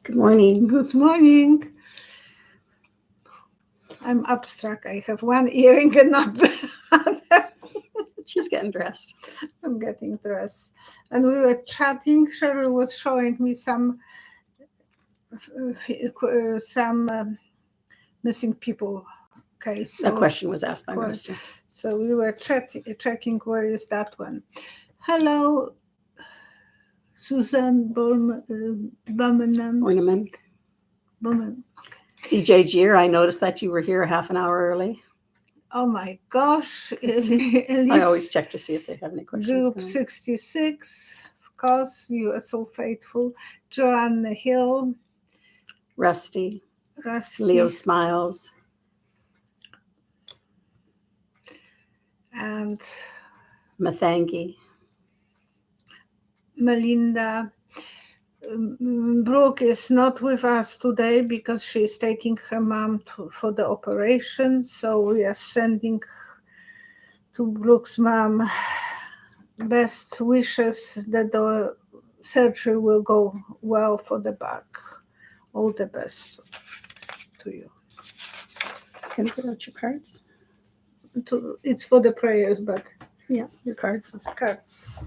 Good morning. Good morning. I'm abstract. I have one earring and not the other. She's getting dressed. I'm getting dressed. And we were chatting. Cheryl was showing me some missing people case. A question was asked by Minister. So we were checking where is that one. Hello, Susan Bowman. DJ Jeer, I noticed that you were here half an hour early. Oh my gosh. I always check to see if they have any questions. Group 66, of course, you are so faithful. Joanna Hill. Rusty. Leo Smiles. And Mathangi. Melinda. Brooke is not with us today because she's taking her mom for the operation. So we are sending to Brooke's mom best wishes that the surgery will go well for the back. All the best to you. Can you put out your cards? It's for the prayers, but yeah, your cards. Cards.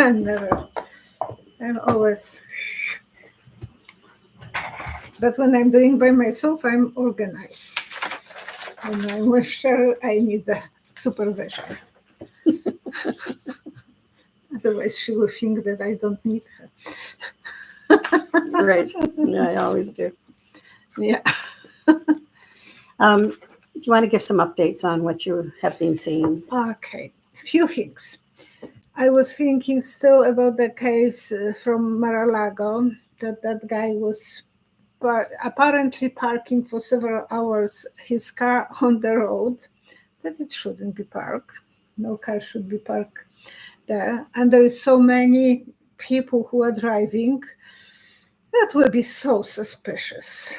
I'm always, but when I'm doing by myself, I'm organized. When I'm with Cheryl, I need the supervision. Otherwise, she will think that I don't need her. Right. Yeah, I always do. Yeah. Do you want to give some updates on what you have been seeing? Okay. A few things. I was thinking still about the case from Mar-A-Lago that guy was apparently parking for several hours his car on the road, that it shouldn't be parked. No car should be parked there. And there is so many people who are driving. That will be so suspicious.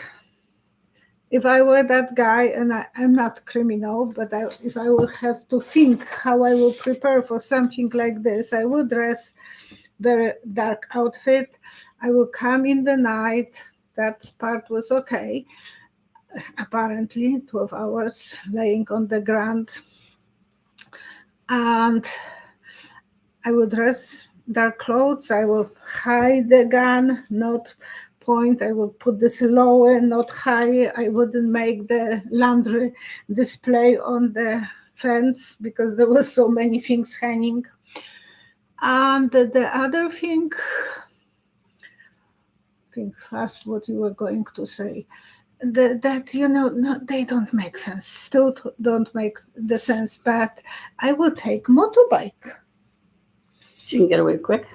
If I were that guy, and I'm not criminal, but if I would have to think how I will prepare for something like this, I would dress very dark outfit. I will come in the night. That part was okay. Apparently, 12 hours laying on the ground. And I will dress dark clothes. I will hide the gun, not point. I will put this low and not high. I wouldn't make the laundry display on the fence because there were so many things hanging. And the other thing, think fast what you were going to say, that no, they don't make sense. Still don't make the sense. But I will take motorbike. So you can get away quick.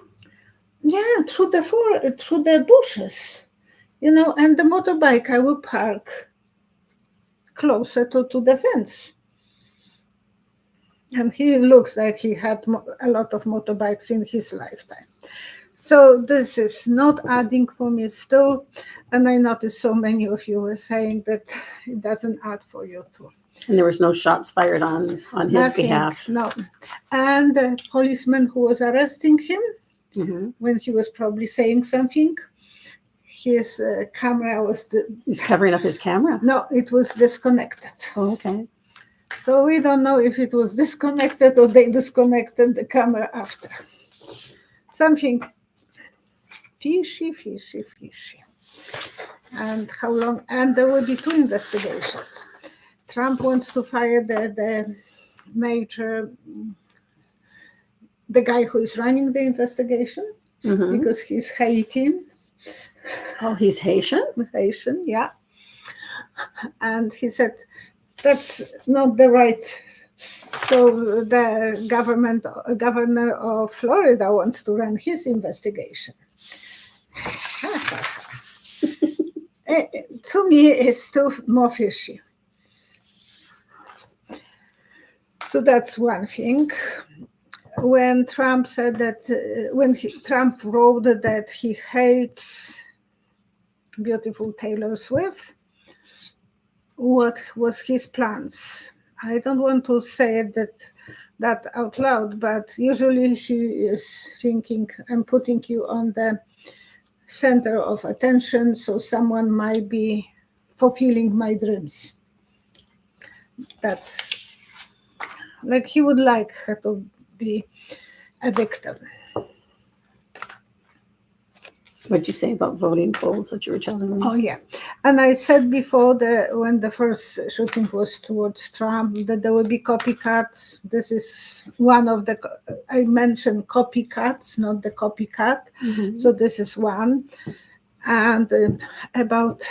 Yeah, through the bushes, and the motorbike I will park closer to the fence. And he looks like he had a lot of motorbikes in his lifetime. So this is not adding for me still. And I noticed so many of you were saying that it doesn't add for you too. And there was no shots fired on his behalf. No. And the policeman who was arresting him, when he was probably saying something, his camera was... He's covering up his camera? No, it was disconnected. Oh, okay. So we don't know if it was disconnected or they disconnected the camera after. Something fishy. And how long? And there will be 2 investigations. Trump wants to fire the major, the guy who is running the investigation, because he's Haitian. Oh, he's Haitian? Haitian, yeah. And he said, that's not the right. So the governor of Florida wants to run his investigation. To me, it's still more fishy. So that's one thing. When Trump said that, Trump wrote that he hates beautiful Taylor Swift, what was his plans? I don't want to say that that out loud, but usually he is thinking, I'm putting you on the center of attention, so someone might be fulfilling my dreams. That's like he would like her to be a victim. What'd you say about voting polls that you were telling me? Oh yeah, and I said before that when the first shooting was towards Trump that there will be copycats. This is one of the I mentioned copycats, not the copycat. Mhm. So this is one, and about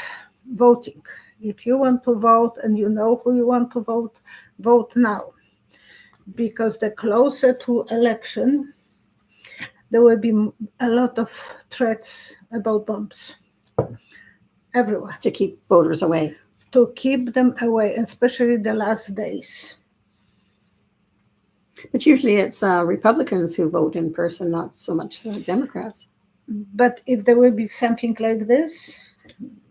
voting. If you want to vote and you know who you want to vote, vote now, because the closer to election, there will be a lot of threats about bombs everywhere. To keep voters away. To keep them away, especially the last days. But usually it's Republicans who vote in person, not so much the Democrats. But if there will be something like this,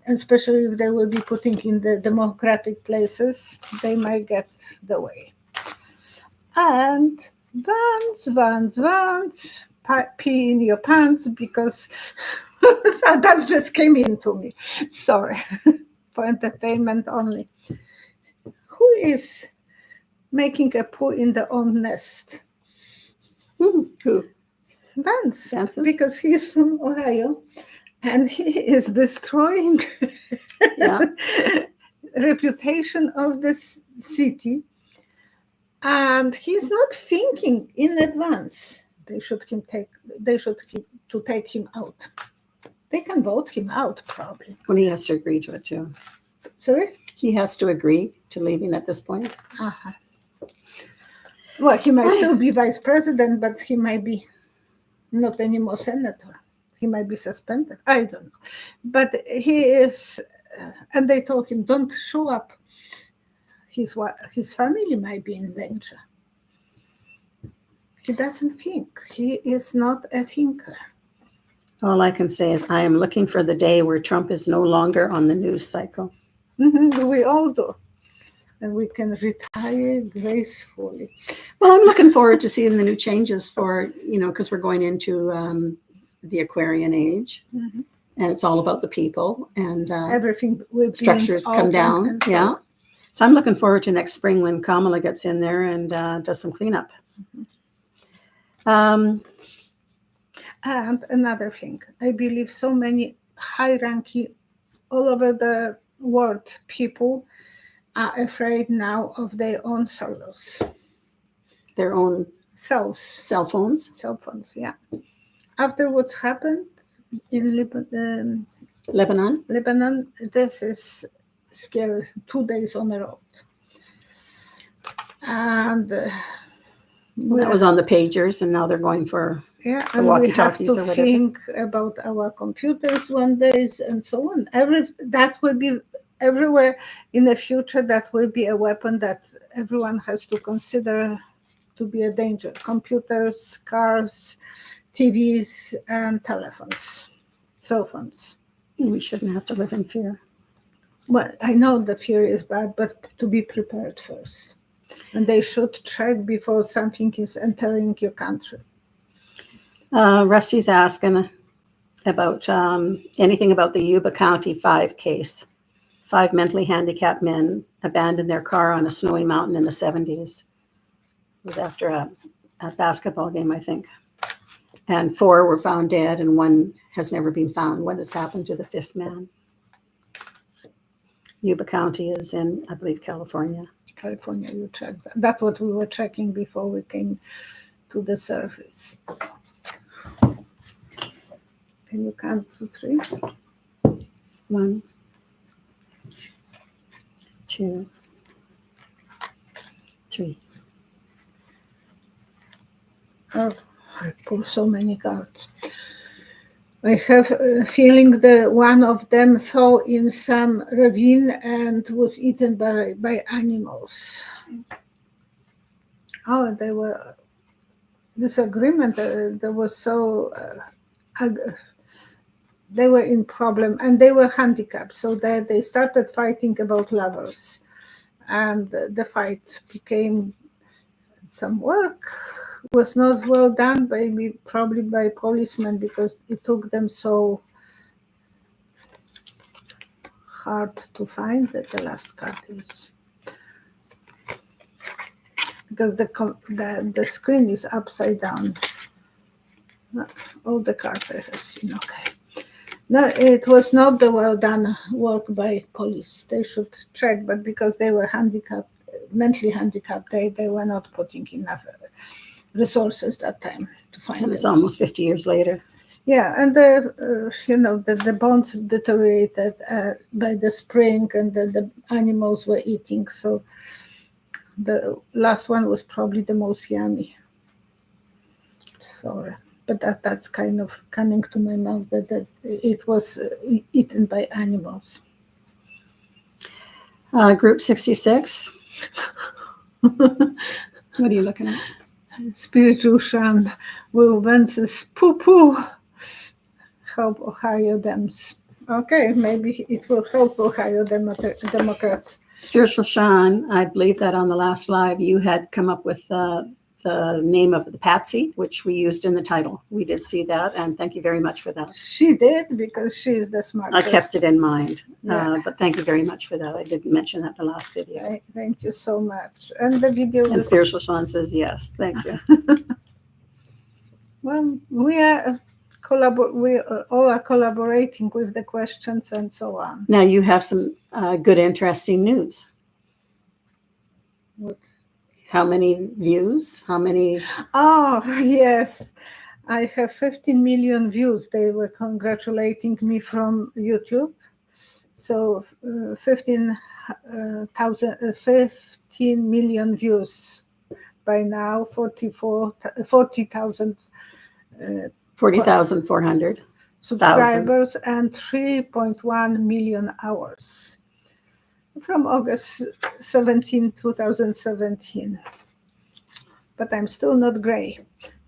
especially if they will be putting in the democratic places, they might get the way. And Vance, pee in your pants because so that just came into me. Sorry, for entertainment only. Who is making a poo in their own nest? Who? Vance, Vance's? because he's from Ohio and he is destroying Yeah. reputation of this city, and he's not thinking in advance. They should take him out. They can vote him out probably. Well, he has to agree to it too. Sorry? He has to agree to leaving at this point. Uh-huh. Well, he might still be vice president, but he might be not anymore senator. He might be suspended. I don't know. But he is, and they told him, don't show up. His family might be in danger. He doesn't think. He is not a thinker. All I can say is I am looking for the day where Trump is no longer on the news cycle. Mm-hmm. We all do. And we can retire gracefully. Well, I'm looking forward to seeing the new changes for, because we're going into the Aquarian age. Mm-hmm. And it's all about the people and everything will structures come down. Yeah. So I'm looking forward to next spring when Kamala gets in there and does some cleanup. Mm-hmm. And another thing, I believe so many high-ranking all over the world people are afraid now of their own souls. Their own selves. Cell phones? Cell phones, yeah. After what's happened in Lebanon, this is scary. 2 days on the road. And that was on the pagers, and now they're going for and we have to think about our computers one day and so on. That will be everywhere in the future. That will be a weapon that everyone has to consider to be a danger. Computers, cars, TVs, and telephones, cell phones. We shouldn't have to live in fear. Well, I know the fear is bad, but to be prepared first. And they should check before something is entering your country. Rusty's asking about anything about the Yuba County 5 case. 5 mentally handicapped men abandoned their car on a snowy mountain in the 70s. It was after a basketball game, I think. And 4 were found dead, and 1 has never been found. What has happened to the 5th man? Yuba County is in, I believe, California. California, you checked that. That's what we were checking before we came to the surface. Can you count to 3? 1, 2, 3. Oh, I pulled so many cards. I have a feeling that one of them fell in some ravine and was eaten by animals. Oh, they were disagreement. There was so they were in problem and they were handicapped, so that they started fighting about lovers, and the fight became some work was not well done, probably by policemen, because it took them so hard to find that the last card is. Because the screen is upside down. All the cards I have seen, okay. No, it was not the well done work by police. They should check, but because they were handicapped, mentally handicapped, they were not putting enough resources that time to find And them. it's almost 50 years later. Yeah, and the bones deteriorated by the spring, and the animals were eating. So the last one was probably the most yummy. Sorry, but that's kind of coming to my mouth that it was eaten by animals. Group 66. What are you looking at? Spiritual Shan will Vences poo-poo help Ohio Dems. Okay, maybe it will help Ohio Democrats. Spiritual Sean, I believe that on the last live you had come up with the name of the Patsy, which we used in the title. We did see that, and thank you very much for that. She did, because she is the smart. I kept it in mind, Yeah. but thank you very much for that. I didn't mention that the last video. Thank you so much. And the video And was, Spiritual Sean says yes. Thank you. well, we all are collaborating with the questions and so on. Now you have some good, interesting news. What? How many views? How many? Oh, yes. I have 15 million views. They were congratulating me from YouTube. So 15 million views by now, 40,000 40,400 subscribers and 3.1 million hours from August 17, 2017. But I'm still not gray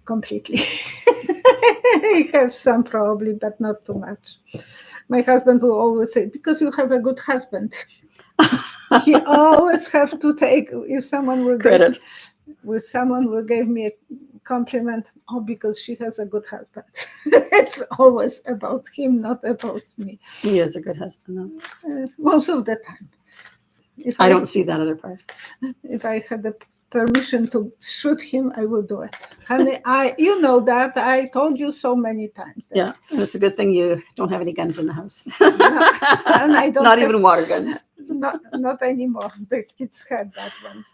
completely. I have some probably, but not too much. My husband will always say, because you have a good husband. He always have to take, if someone will credit. someone will give me a compliment, because she has a good husband. It's always about him, not about me. He is a good husband, though. Most of the time. If I don't see that other part. If I had the permission to shoot him, I will do it. Honey, you know that. I told you so many times. Yeah, and it's a good thing you don't have any guns in the house. And I don't Not have- even water guns. Not anymore. The kids had that once.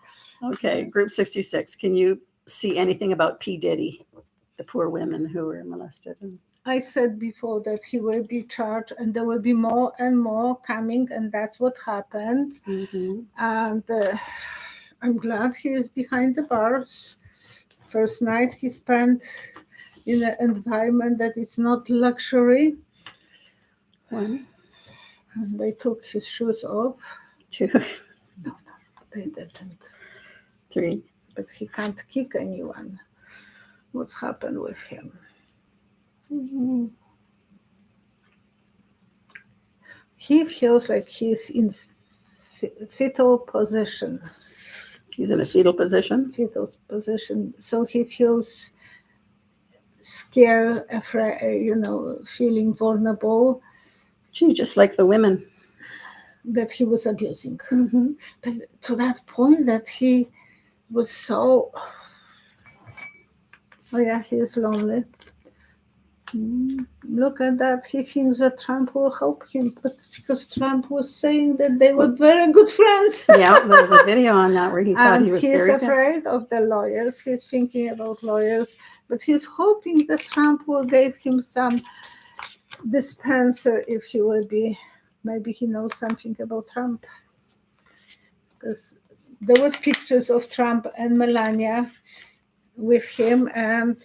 Okay, Group 66. Can you see anything about P. Diddy, the poor women who were molested? I said before that he will be charged, and there will be more and more coming, and that's what happened. Mm-hmm. And I'm glad he is behind the bars. First night he spent in an environment that is not luxury. One, And they took his shoes off. two, No, they didn't. three. But he can't kick anyone. What's happened with him? Mm-hmm. He feels like he's in fetal position. He's in a fetal position. Fetal position. So he feels scared, afraid, feeling vulnerable, Gee, just like the women. that he was abusing. Mm-hmm. But to that point that he was so, he is lonely. Look at that. He thinks that Trump will help him, but because Trump was saying that they were very good friends. Yeah, there was a video on that where he thought And he was he's very afraid of the lawyers. He's thinking about lawyers, but he's hoping that Trump will give him some dispenser if he will be. Maybe he knows something about Trump. Because there was pictures of Trump and Melania with him, and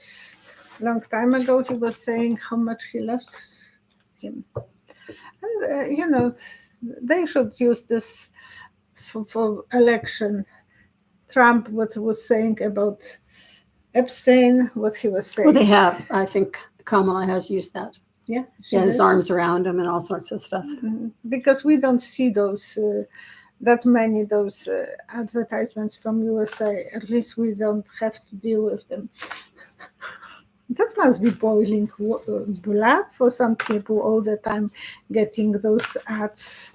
long time ago he was saying how much he loves him. And they should use this for election. Trump, what was saying about Epstein, what he was saying. Well, they have. I think Kamala has used that. Yeah, He had his arms around him and all sorts of stuff. Because we don't see those that many those advertisements from USA. At least we don't have to deal with them. That must be boiling blood for some people all the time getting those ads.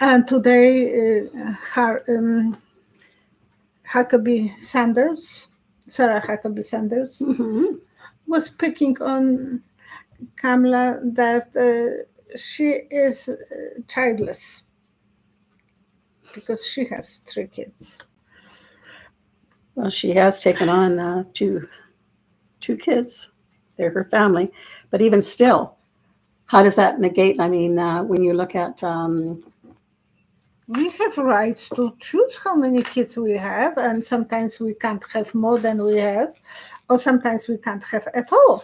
And today, Sarah Huckabee Sanders, Mhm. was picking on Kamala that she is childless because she has 3 kids. Well, she has taken on two kids. They're her family. But even still, how does that negate? I mean, when you look at, We have rights to choose how many kids we have, and sometimes we can't have more than we have, or sometimes we can't have at all.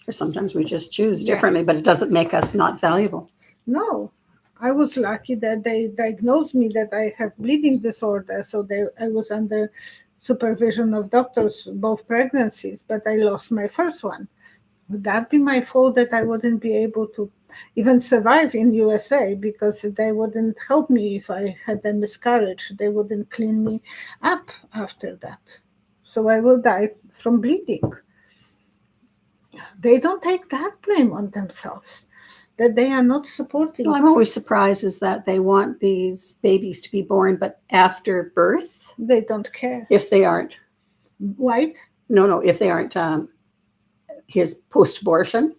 or sometimes we just choose Yeah. differently, but it doesn't make us not valuable. No, I was lucky that they diagnosed me that I have bleeding disorder, so I was under supervision of doctors both pregnancies, but I lost my first one. Would that be my fault that I wouldn't be able to even survive in USA because they wouldn't help me if I had a miscarriage? They wouldn't clean me up after that. So I will die from bleeding. They don't take that blame on themselves, that they are not supporting. Well, I'm always surprised is that they want these babies to be born, but after birth, They don't care. if they aren't, White? no, if they aren't his post-abortion.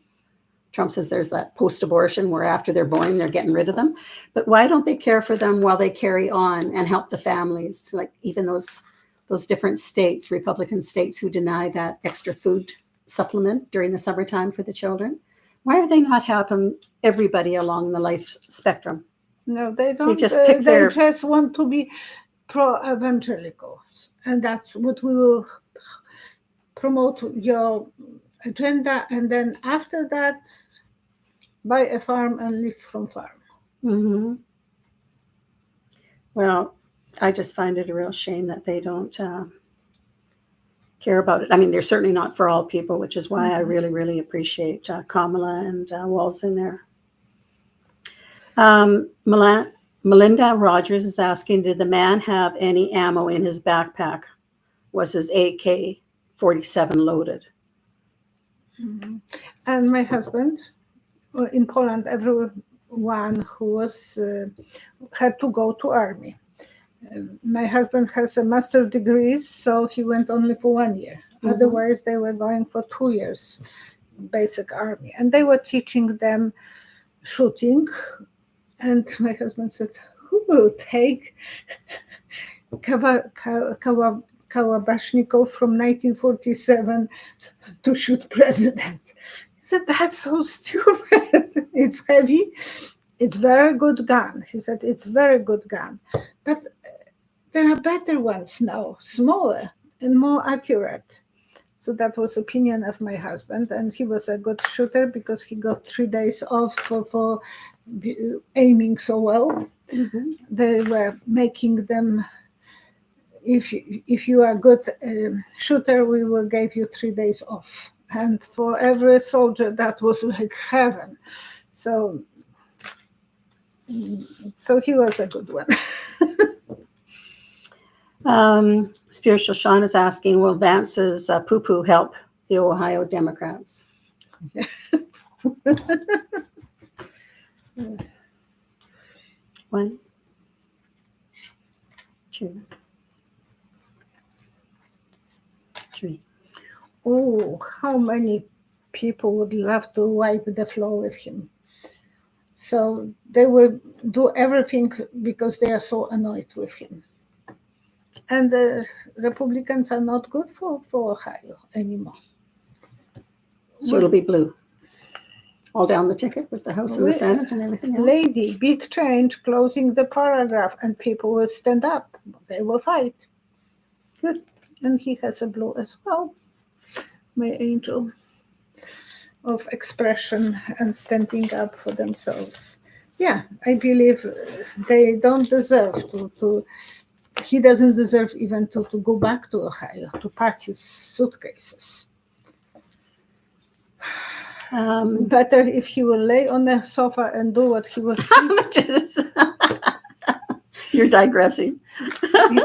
Trump says there's that post-abortion where after they're born, they're getting rid of them. But why don't they care for them while they carry on and help the families? Like even those different states, Republican states who deny that extra food supplement during the summertime for the children. Why are they not helping everybody along the life spectrum? No, they don't. just pick they their- just want to be pro-evangelicals. And that's what we will promote your agenda. And then after that, buy a farm and live from farm. Mm-hmm. Well, I just find it a real shame that they don't care about it. I mean, they're certainly not for all people, which is why I really, really appreciate Kamala and Walz in there. Melinda Rogers is asking, did the man have any ammo in his backpack? Was his AK-47 loaded? Mm-hmm. And my husband, in Poland, everyone who was had to go to army. My husband has a master's degree, so he went only for 1 year. Mhm. Otherwise, they were going for 2 years, basic army. And they were teaching them shooting. And my husband said, who will take Kalabashnikov from 1947 to shoot president? He said, that's so stupid. It's heavy. It's very good gun. He said, it's very good gun. But there are better ones now, smaller and more accurate. So that was opinion of my husband. And he was a good shooter because he got 3 days off for aiming so well. Mm-hmm. They were making them, if you are a good shooter, we will give you 3 days off. And for every soldier, that was like heaven. So he was a good one. Spiritual Sean is asking, will Vance's poo-poo help the Ohio Democrats? One, two, three. Oh, how many people would love to wipe the floor with him? So they will do everything because they are so annoyed with him. And the Republicans are not good for Ohio anymore. So it'll be blue. All down the ticket with the House and the Senate and everything else. Lady, big change, closing the paragraph, and people will stand up. They will fight. Good. And he has a blue as well. My angel of expression and standing up for themselves. Yeah, I believe they don't deserve to he doesn't deserve even to go back to Ohio, to pack his suitcases. Better if he will lay on the sofa and do what he was sleeping. You're digressing.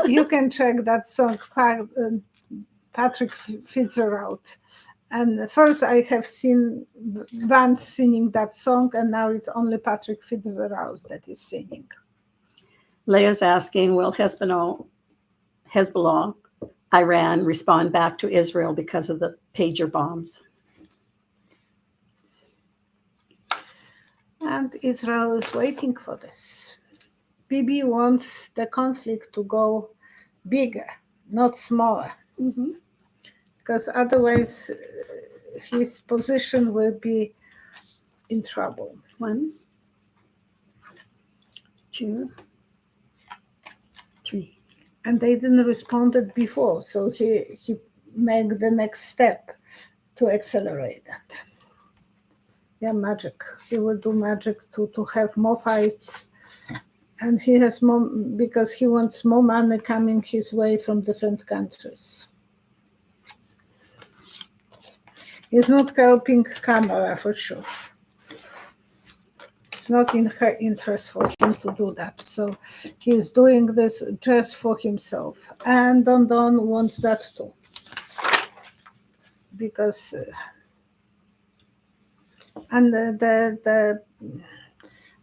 You can check that song, Patrick Fitzgerald. And first I have seen bands singing that song, and now it's only Patrick Fitzgerald that is singing. Leia's asking, will Hezbollah, Iran, respond back to Israel because of the pager bombs? And Israel is waiting for this. Bibi wants the conflict to go bigger, not smaller. Mm-hmm. Because otherwise his position will be in trouble. 1, 2, 3. And they didn't respond before, so he made the next step to accelerate that. Yeah, magic. He will do magic to have more fights, and he has more because he wants more money coming his way from different countries. He's not helping Kamala for sure. It's not in her interest for him to do that. So he's doing this just for himself. And Don wants that too. Because the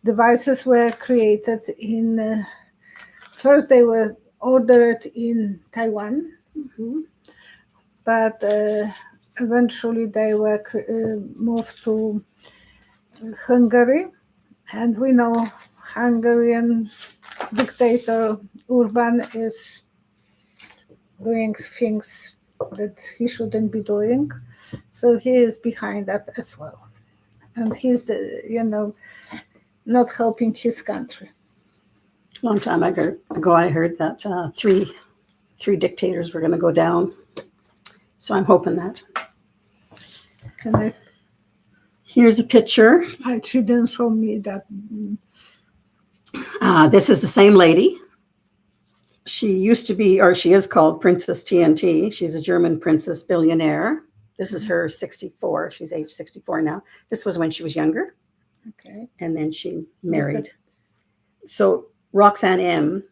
devices were created in, first they were ordered in Taiwan, but eventually they were moved to Hungary, and we know Hungarian dictator Urban is doing things that he shouldn't be doing, so he is behind that as well, and he's not helping his country. A long time ago, I heard that three dictators were going to go down, so I'm hoping that. Here's a picture. She didn't show me that. This is the same lady. She used to be, or she is called Princess TNT. She's a German princess billionaire. This is her 64. She's age 64 now. This was when she was younger. Okay. And then she married. So Roxanne M.,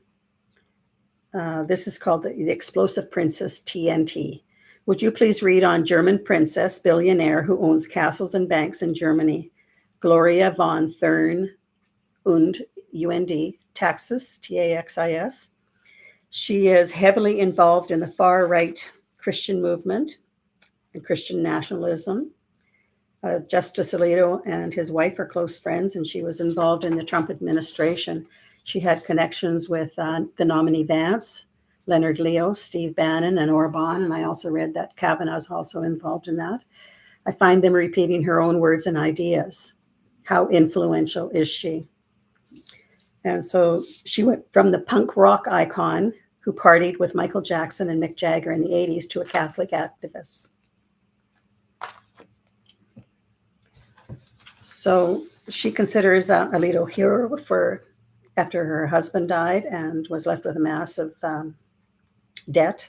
this is called the Explosive Princess TNT. Would you please read on German princess billionaire who owns castles and banks in Germany, Gloria von Thurn und UND, Taxis, TAXIS. She is heavily involved in the far-right Christian movement and Christian nationalism. Justice Alito and his wife are close friends, and she was involved in the Trump administration. She had connections with the nominee Vance, Leonard Leo, Steve Bannon, and Orban, and I also read that Kavanaugh's also involved in that. I find them repeating her own words and ideas. How influential is she? And so she went from the punk rock icon who partied with Michael Jackson and Mick Jagger in the 80s to a Catholic activist. So she considers Alito a hero after her husband died and was left with a massive debt.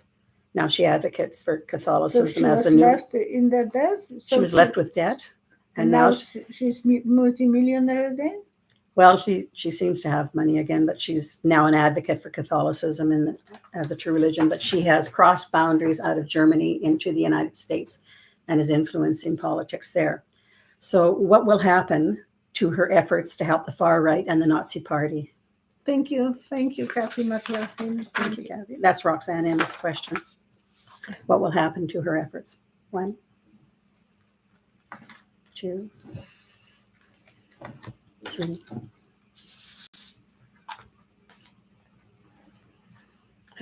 Now she advocates for Catholicism as the new. Left in the debt. So she was left with debt, and now she's multimillionaire again. Well, she seems to have money again, but she's now an advocate for Catholicism as a true religion. But she has crossed boundaries out of Germany into the United States and is influencing politics there. So what will happen to her efforts to help the far right and the Nazi Party? Thank you, Kathy McLaughlin. Thank you, Kathy. That's Roxanne M's question. What will happen to her efforts? 1, 2, 3.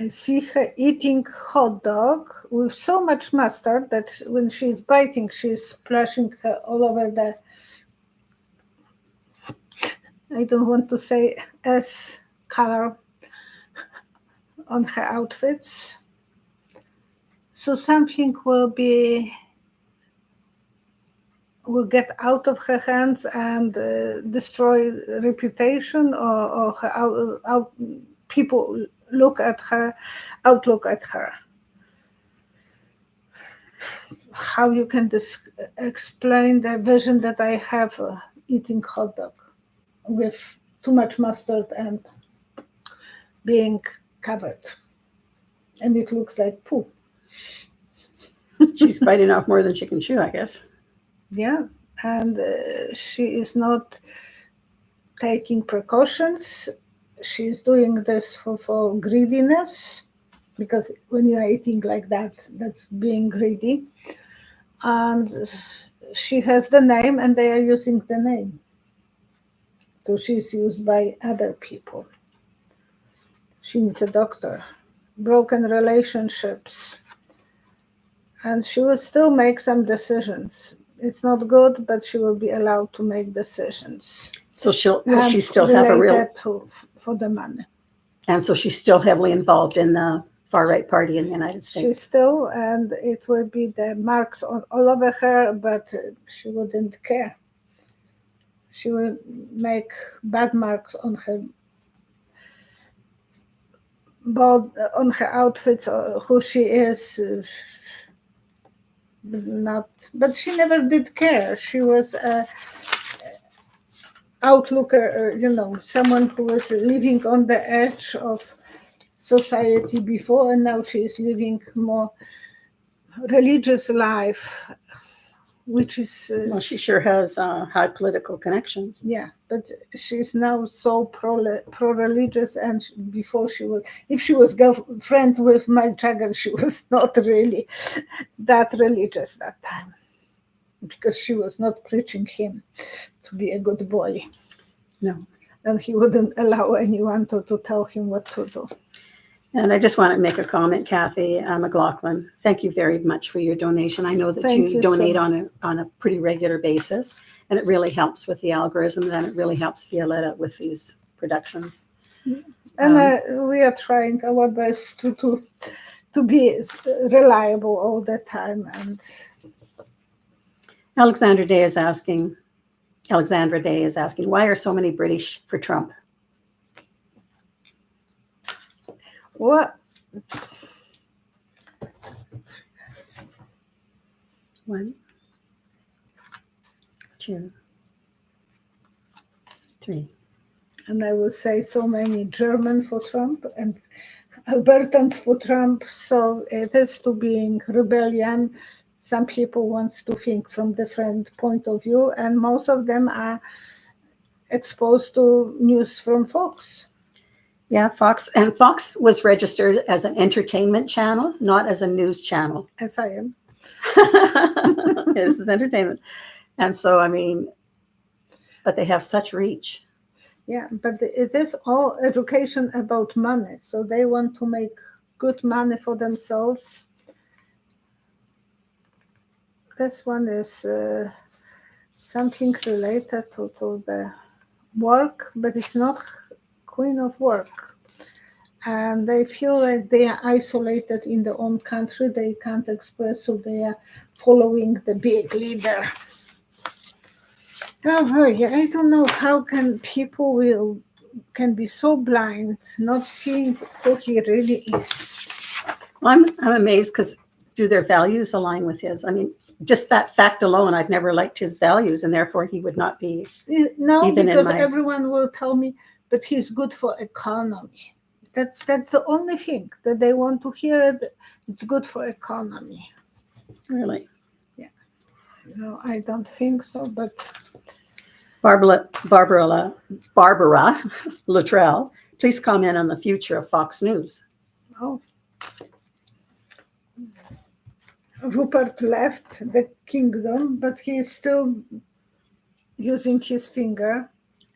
I see her eating hot dog with so much mustard that when she's biting, she's splashing her all over the, I don't want to say S color on her outfits. So something will get out of her hands and destroy reputation or her people outlook at her. how you can explain the vision that I have eating hot dog with too much mustard and being covered. And it looks like poo. She's biting off more than she can chew, I guess. Yeah. And she is not taking precautions. She's doing this for greediness, because when you are eating like that, that's being greedy. And she has the name, and they are using the name. So she's used by other people. She needs a doctor. Broken relationships. And she will still make some decisions. It's not good, but she will be allowed to make decisions. So will she still have a real, for the money. and so she's still heavily involved in the far right party in the United States. She's still, and it will be the marks all over her, but she wouldn't care. She will make bad marks on her on her outfits, who she is. But she never did care. She was a outlooker, someone who was living on the edge of society before, and now she is living more religious life, which is well, she sure has high political connections. Yeah, but she's now so pro-religious, and before if she was girlfriend with Mike Jagger, she was not really that religious that time, because she was not preaching him to be a good boy. No. And he wouldn't allow anyone to tell him what to do. And I just want to make a comment, Kathy McLaughlin. Thank you very much for your donation. I know that you donate on a pretty regular basis, and it really helps with the algorithm, and it really helps Violetta with these productions. And we are trying our best to be reliable all the time. And Alexandra Day is asking, why are so many British for Trump? What? 1, 2, 3. And I will say so many German for Trump and Albertans for Trump. So it is to being rebellion. Some people want to think from different point of view, and most of them are exposed to news from Fox. Yeah, Fox. And Fox was registered as an entertainment channel, not as a news channel. As I am. This is entertainment. And so, but they have such reach. Yeah, but it is all education about money. So they want to make good money for themselves. This one is something related to the work, but it's not Queen of Work. And they feel like they are isolated in their own country. They can't express, so they are following the big leader. Oh, I don't know how can people can be so blind, not seeing who he really is. Well, I'm amazed, because do their values align with his? Just that fact alone, I've never liked his values, and therefore he would not be. No, because everyone will tell me, but he's good for economy. That's the only thing that they want to hear. It's good for economy. Really? Yeah. No, I don't think so, but. Barbara Luttrell, please comment on the future of Fox News. Oh. Rupert left the kingdom, but he is still using his finger,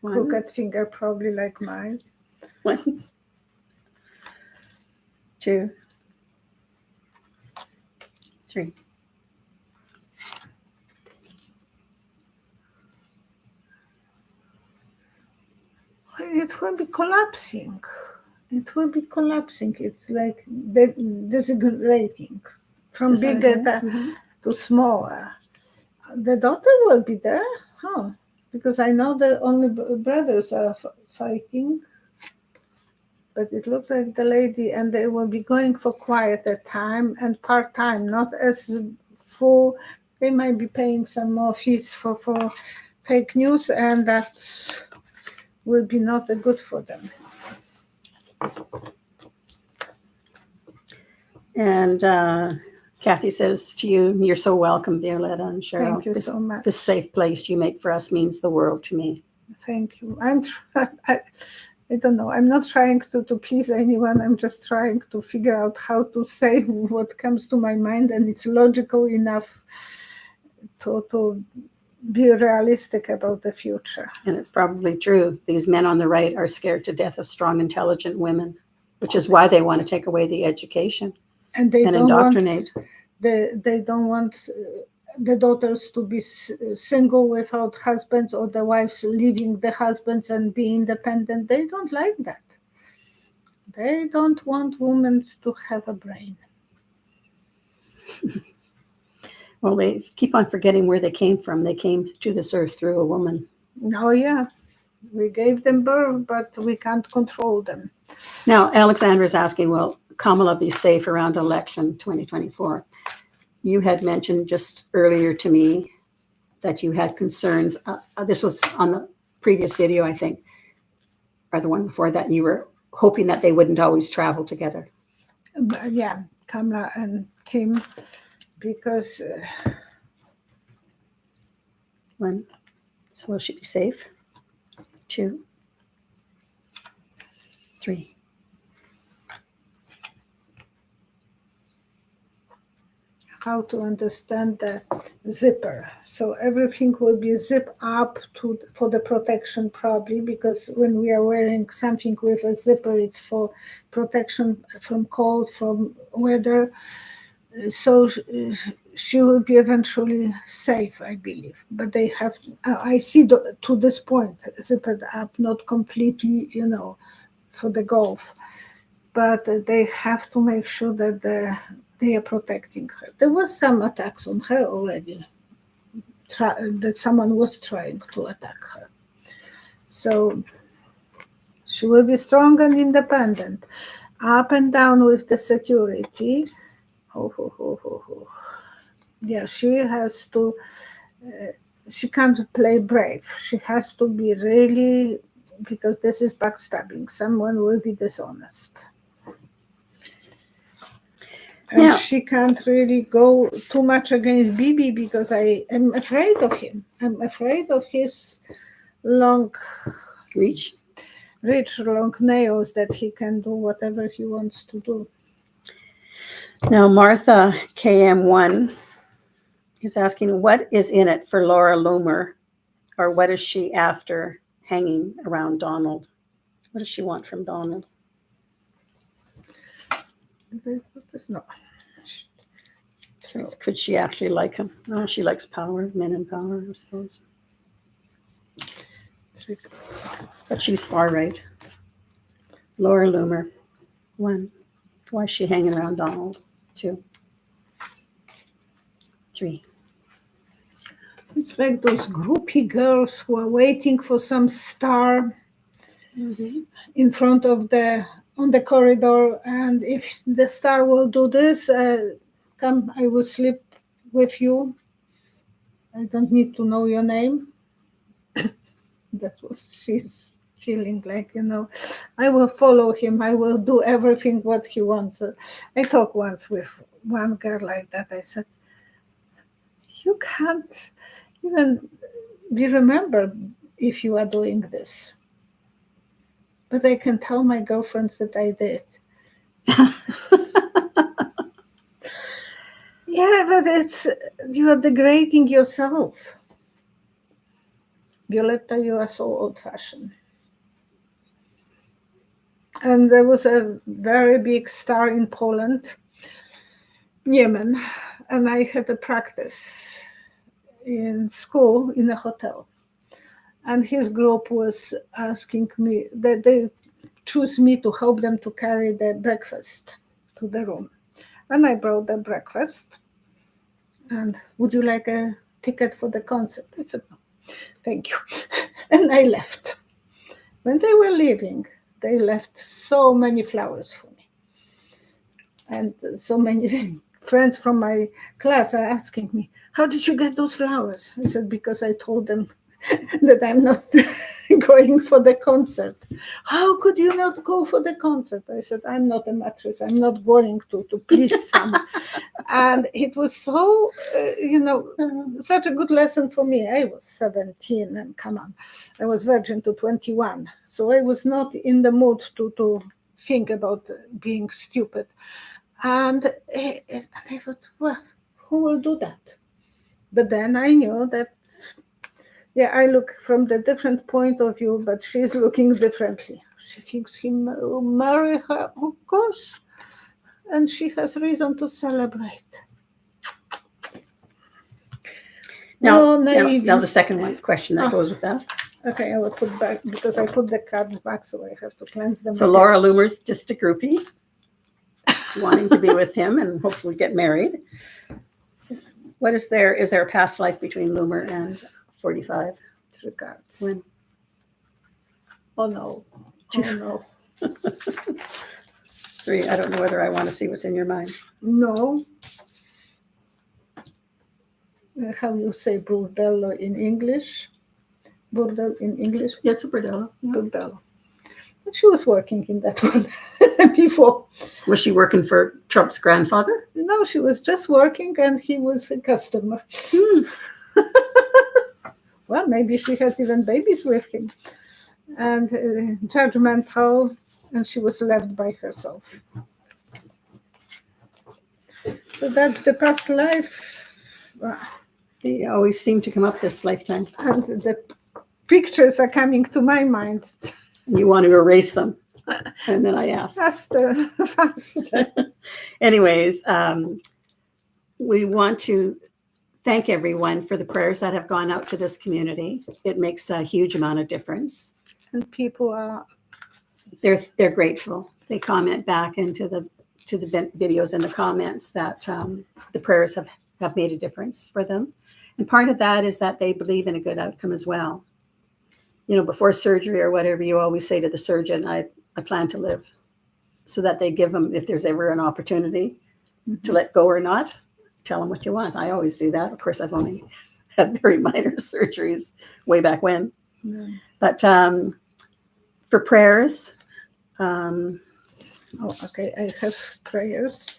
crooked finger, probably like mine. 1, 2, 3. It will be collapsing. It will be collapsing. It's like disintegrating from bigger to smaller. The daughter will be there, because I know the only brothers are fighting. But it looks like the lady, and they will be going for quieter time and part-time, not as truthful. They might be paying some more fees for fake news, and that will be not good for them. And Kathy says to you, you're so welcome, Violetta and Cheryl. Thank you so much. This safe place you make for us means the world to me. Thank you. I don't know. I'm not trying to please anyone. I'm just trying to figure out how to say what comes to my mind, and it's logical enough to be realistic about the future. And it's probably true. These men on the right are scared to death of strong, intelligent women, which is why they want to take away the education And they and don't indoctrinate. they don't want the daughters to be single without husbands, or the wives leaving the husbands and be independent. They don't like that. They don't want women to have a brain. Well, they keep on forgetting where they came from. They came to this earth through a woman. Oh, yeah. We gave them birth, but we can't control them. Now, Alexandra is asking, will Kamala be safe around election 2024? You had mentioned just earlier to me that you had concerns. This was on the previous video, I think, or the one before that. And you were hoping that they wouldn't always travel together. Yeah, Kamala and Kim, because One, so will she be safe? 2, 3. how to understand the zipper. So everything will be zipped up for the protection, probably, because when we are wearing something with a zipper, it's for protection from cold, from weather. So she will be eventually safe, I believe. But they have, I see to this point, zippered up, not completely, for the golf. But they have to make sure that they are protecting her. There was some attacks on her already, that someone was trying to attack her. So she will be strong and independent. Up and down with the security. Yeah, she has to, she can't play brave. She has to be really, because this is backstabbing. Someone will be dishonest. And Now, she can't really go too much against Bibi, because I am afraid of him. I'm afraid of his long long nails, that he can do whatever he wants to do. Now, Martha KM1 is asking, what is in it for Laura Loomer, or what is she after hanging around Donald? What does she want from Donald? No. Could she actually like him? Oh, she likes power, men in power, I suppose. But she's far right. Laura Loomer. 1. Why is she hanging around Donald? 2. 3. It's like those groupie girls who are waiting for some star in front of on the corridor, and if the star will do this, come, I will sleep with you. I don't need to know your name. That's what she's feeling like, I will follow him. I will do everything what he wants. I talked once with one girl like that. I said, you can't even be remembered if you are doing this. But I can tell my girlfriends that I did. Yeah, but you are degrading yourself. Violetta, you are so old-fashioned. And there was a very big star in Poland, Yemen, and I had a practice in school in a hotel. And his group was asking me, that they choose me to help them to carry the breakfast to the room. And I brought the breakfast. And would you like a ticket for the concert? I said, no, thank you. And I left. When they were leaving, they left so many flowers for me. And so many friends from my class are asking me, how did you get those flowers? I said, because I told them that I'm not going for the concert. How could you not go for the concert? I said, I'm not a mattress. I'm not going to please some. And it was so, such a good lesson for me. I was 17 and come on, I was virgin to 21. So I was not in the mood to think about being stupid. And I thought, well, who will do that? But then I knew that, yeah, I look from the different point of view, but she's looking differently. She thinks he will marry her, of course, and she has reason to celebrate. Now the second question that goes with that. Okay, I will put back, because I put the cards back, so I have to cleanse them. So again. Laura Loomer's just a groupie, wanting to be with him and hopefully get married. What is there? Is there a past life between Loomer and 45? 3 cards. When? Oh no. Oh no. 3. I don't know whether I want to see what's in your mind. No. How you say bordello in English? Bordel in English? Yeah, it's a bordello. Yeah. Bordello. But she was working in that one before. Was she working for Trump's grandfather? No, she was just working and he was a customer. Well, maybe she had even babies with him. And judgmental, and she was left by herself. So that's the past life. They always seem to come up this lifetime. And the pictures are coming to my mind. You want to erase them. And then I ask. Faster. Anyways, we want to thank everyone for the prayers that have gone out to this community. It makes a huge amount of difference. And people are... They're grateful. They comment back into the videos and the comments that the prayers have made a difference for them. And part of that is that they believe in a good outcome as well. You know, before surgery or whatever, you always say to the surgeon, I plan to live, so that they give them, if there's ever an opportunity to let go or not, tell them what you want. I always do that. Of course, I've only had very minor surgeries way back when. Yeah. But for prayers. Okay, I have prayers.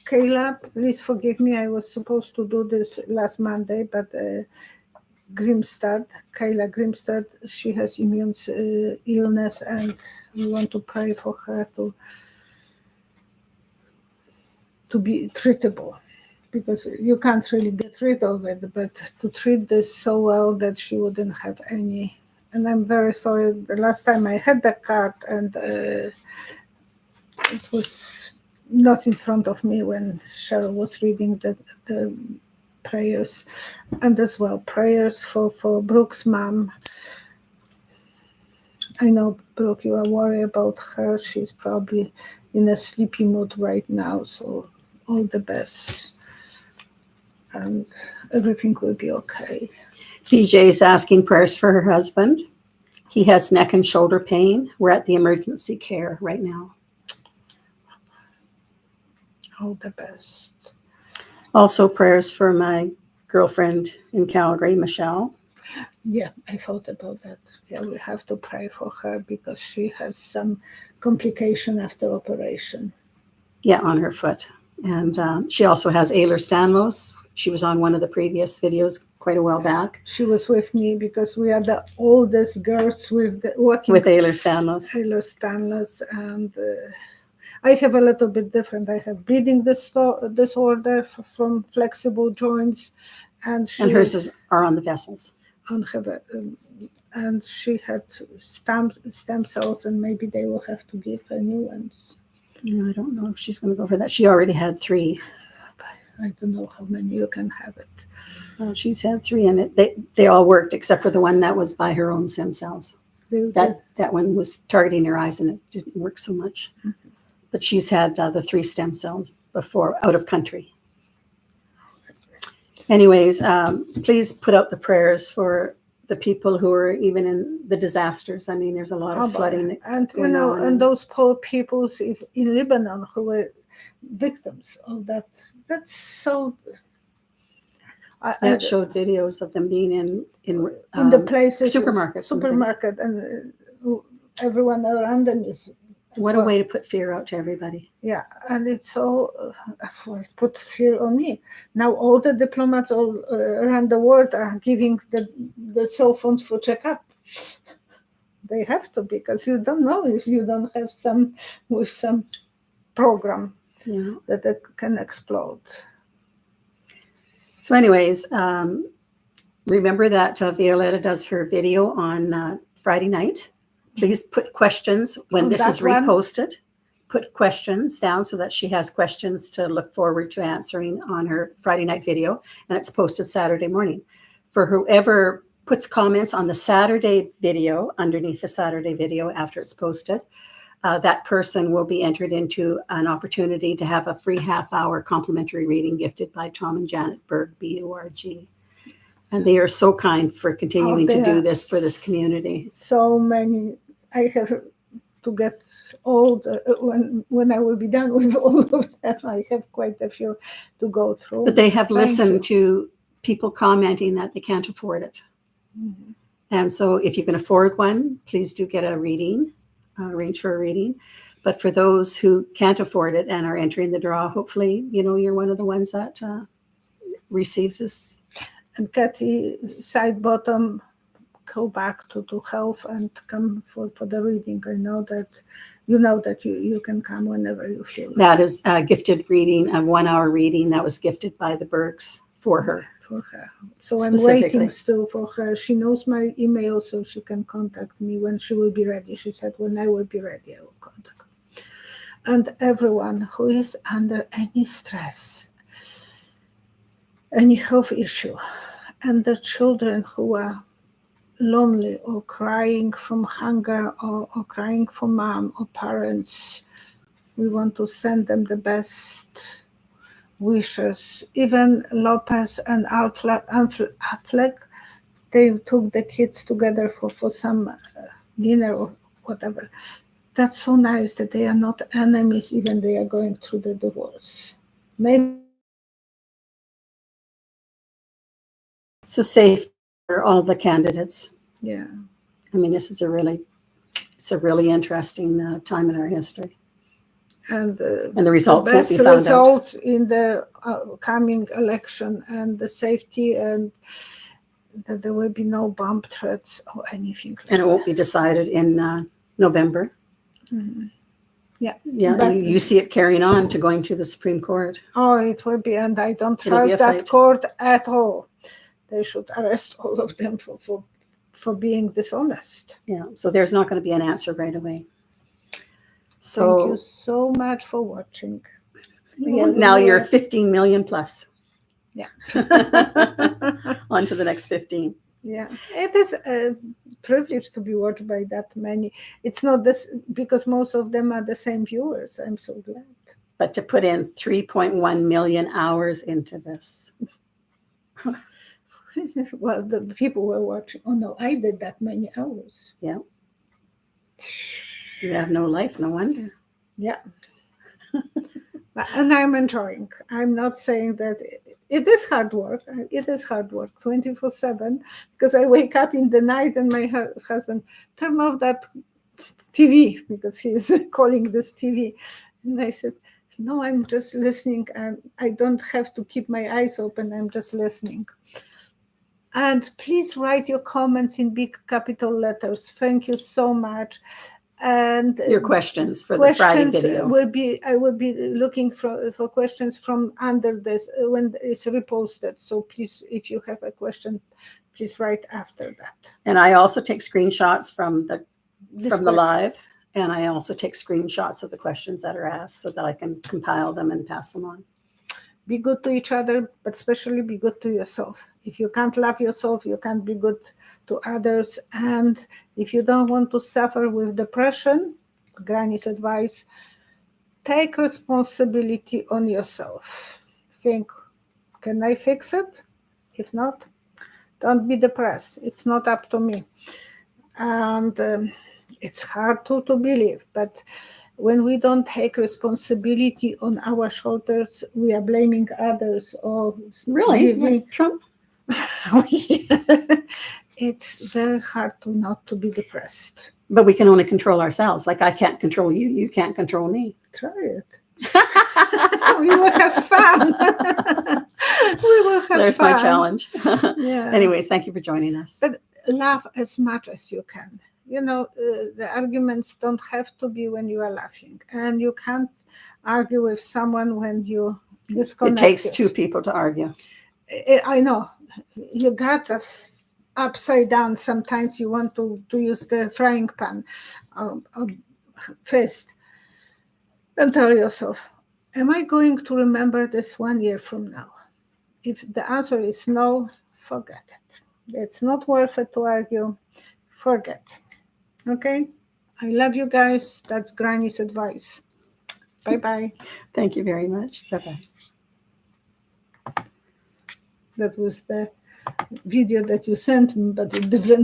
Kayla, please forgive me. I was supposed to do this last Monday, but Kayla Grimstad, she has immune illness, and we want to pray for her to be treatable, because you can't really get rid of it, but to treat this so well that she wouldn't have any. And I'm very sorry. The last time I had that card, and it was not in front of me when Cheryl was reading the prayers, and as well prayers for Brooke's mom. I know, Brooke, you are worried about her. She's probably in a sleepy mood right now, so all the best, and everything will be okay. PJ is asking prayers for her husband. He has neck and shoulder pain. We're at the emergency care right now. All the best. Also prayers for my girlfriend in Calgary, Michelle. Yeah, I thought about that. Yeah, we have to pray for her because she has some complication after operation. Yeah, on her foot. And she also has Ehlers-Danlos. She was on one of the previous videos quite a while back. She was with me because we are the oldest girls working with Ehlers-Danlos. Ehlers-Danlos, and I have a little bit different. I have bleeding disorder from flexible joints, and hers are on the vessels. And she had stem cells, and maybe they will have to give her new ones. No, I don't know if she's going to go for that. She already had 3. I don't know how many you can have it. Well, she's had 3, and they all worked except for the one that was by her own stem cells. That one was targeting her eyes, and it didn't work so much. Mm-hmm. But she's had the 3 stem cells before, out of country. Anyways, please put out the prayers for the people who are even in the disasters. I mean, there's a lot of flooding. And, and those poor people in Lebanon who were victims of that. That's so. That showed videos of them being in the places, supermarkets. supermarket, and everyone around them is. What a way to put fear out to everybody. Yeah, and it's so it puts fear on me. Now all the diplomats all around the world are giving the cell phones for checkup. They have to, because you don't know if you don't have some program that it can explode. So anyways, remember that Violetta does her video on Friday night. Please put questions when this is reposted. Put questions down so that she has questions to look forward to answering on her Friday night video, and it's posted Saturday morning. For whoever puts comments on the Saturday video, underneath the Saturday video after it's posted, that person will be entered into an opportunity to have a free half-hour complimentary reading gifted by Tom and Janet Berg, B-U-R-G. And they are so kind for continuing to do this for this community. So many. I have to get old when I will be done with all of them. I have quite a few to go through. But they have listened to people commenting that they can't afford it. Mm-hmm. And so if you can afford one, please do get a reading, arrange for a reading. But for those who can't afford it and are entering the draw, hopefully, you're one of the ones that receives this. And Kathy, side bottom, go back to health and come for the reading. I know that you can come whenever you feel like. That is a gifted reading, a 1-hour reading that was gifted by the Bergs for her. So I'm waiting still for her. She knows my email, so she can contact me when she will be ready. She said, when I will be ready, I will contact her. And everyone who is under any stress, any health issue, and the children who are lonely or crying from hunger or crying for mom or parents, we want to send them the best wishes. Even Lopez and Affleck, they took the kids together for some dinner or whatever. That's so nice that they are not enemies, even they are going through the divorce. Maybe. So safe for all the candidates. Yeah. I mean, this is a really interesting time in our history. And the results will be found out. The results in the coming election, and the safety, and that there will be no bomb threats or anything like that. And it won't be decided in November. Mm-hmm. Yeah. Yeah, you see it carrying on to going to the Supreme Court. Oh, it will be, and I don't trust that court at all. They should arrest all of them for being dishonest. Yeah, so there's not going to be an answer right away. So thank you so much for watching. Now you're 15 million plus. Yeah. On to the next 15. Yeah, it is a privilege to be watched by that many. It's not this, because most of them are the same viewers. I'm so glad. But to put in 3.1 million hours into this. Well, the people were watching. Oh no, I did that many hours. Yeah. You have no life, no wonder. Yeah. And I'm enjoying. I'm not saying that it is hard work. It is hard work, 24/7, because I wake up in the night and my husband, turn off that TV, because he is calling this TV. And I said, no, I'm just listening. I don't have to keep my eyes open. I'm just listening. And please write your comments in big capital letters. Thank you so much. And your questions for the Friday video I will be looking for questions from under this when it's reposted. So please, if you have a question, please write after that. And I also take screenshots from the live, and I also take screenshots of the questions that are asked so that I can compile them and pass them on. Be good to each other, but especially be good to yourself. If you can't love yourself, you can't be good to others. And if you don't want to suffer with depression, Granny's advice, take responsibility on yourself. Think, can I fix it? If not, don't be depressed. It's not up to me. And it's hard to believe, but when we don't take responsibility on our shoulders, we are blaming others or Really? giving. Like Trump? Oh, yeah. It's very hard to not to be depressed. But we can only control ourselves. Like I can't control you. You can't control me. Try it. We will have fun. We will have There's fun. my challenge. Yeah. Anyways, thank you for joining us. But laugh as much as you can. The arguments don't have to be when you are laughing, and you can't argue with someone when you disconnect. It takes two people to argue. I know your guts are upside down. Sometimes you want to use the frying pan fist. Then tell yourself, am I going to remember this 1 year from now? If the answer is no, forget it. It's not worth it to argue. Forget. Okay? I love you guys. That's Granny's advice. Bye-bye. Thank you very much. Bye-bye. That was the video that you sent me, but with different